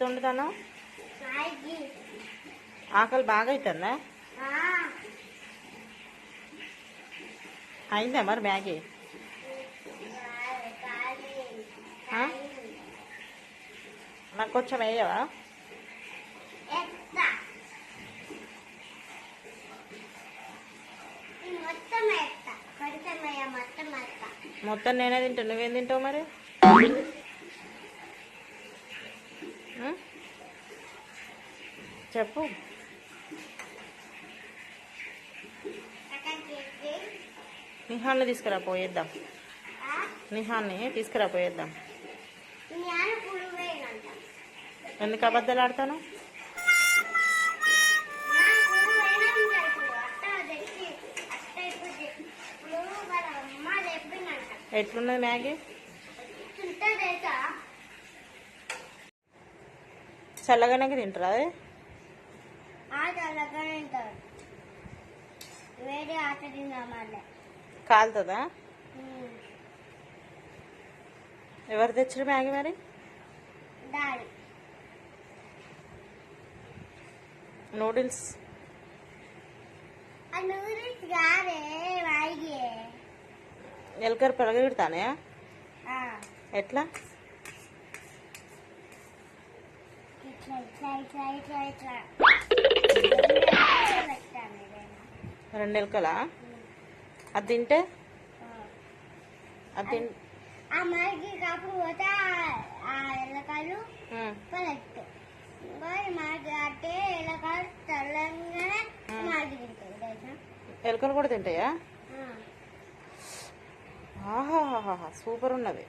వండుతాను. ఆకలి బాగా అవుతుందా? అయిందా మరి మ్యాగీ? నాకు కొంచెం వేయవా? మొత్తం నేనే తింటా, నువ్వేం తింటావు మరి? చెప్పు. నిహాన్ని తీసుకురా పోయేద్దాం. నిహాన్ని తీసుకురా పోయేద్దాం. ఎందుకు అబద్ధాలు ఆడతాను? ఎట్లున్నది మ్యాగీ? చల్లగానే తింటారా? అది కాలుతుందా? ఎవరు తెచ్చారు మ్యాగీ మరి? నూడిల్స్ ఎలకరు పెరగెడతానే. ఎట్లా? రెండు ఎలకలా? అది తింటే అది ఎలకలు కూడా తింటాయా? ఆహాహాహా, సూపర్ ఉన్నది.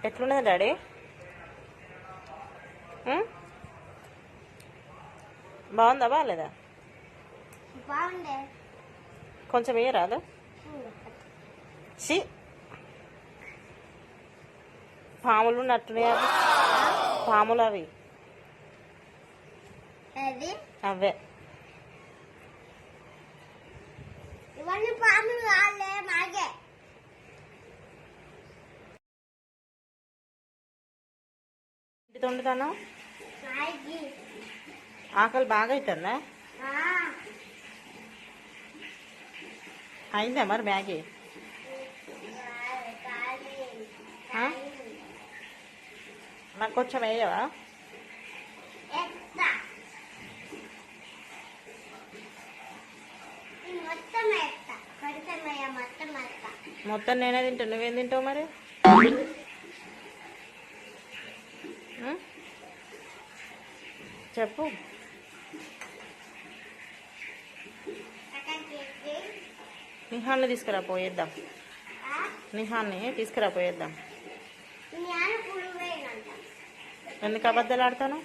ఎట్లున్నది డాడీ? బాగుందా బాగాలేదా? కొంచెం వేయరాదు? పాములు ఉన్నట్టున్నాయి. అవి పాములు, అవి అవే. వండుతాను. ఆకలి బాగా అవుతుందా? అయిందా మరి మ్యాగీ? నాకు కొంచెం వేయవా? మొత్తం నేనే తింటా, నువ్వేం తింటావు మరి? చెప్పు. నిహాన్ని తీసుకురా పోయేద్దాం. నిహాన్ని తీసుకురా పోయేద్దాం. ఎందుకు అబద్ధాలు ఆడతాను?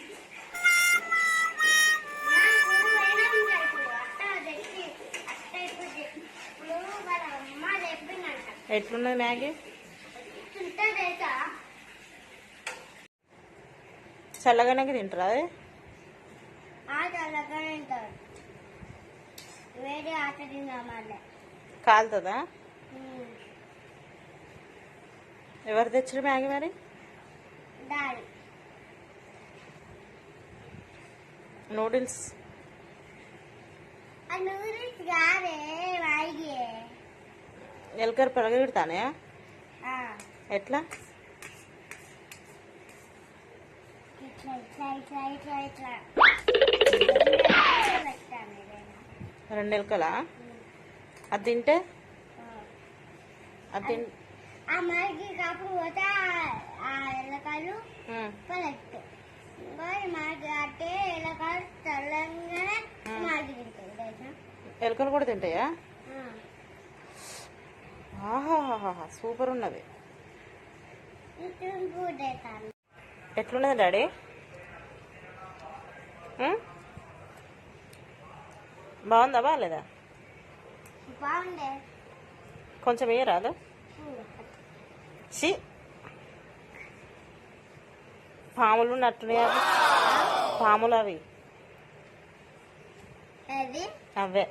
ఎట్లున్నది మ్యాగీ? చల్లగానే తింటారా? అది కాలుతుందా? ఎవరు తెచ్చారు మ్యాగీ మరి? నూడిల్స్ ఎలకరు పెరగెడతానే. ఎట్లా? రెండు ఎలకలా? అది తింటే అది ఎలకలు కూడా తింటాయా? ఆహాహాహా, సూపర్ ఉన్నది. ఎట్లున్నది డాడీ? బాగుందా బాగాలేదా? కొంచెం వేయరాదు? పాములు ఉన్నట్టున్నాయి. అవి పాములు, అవి అవే.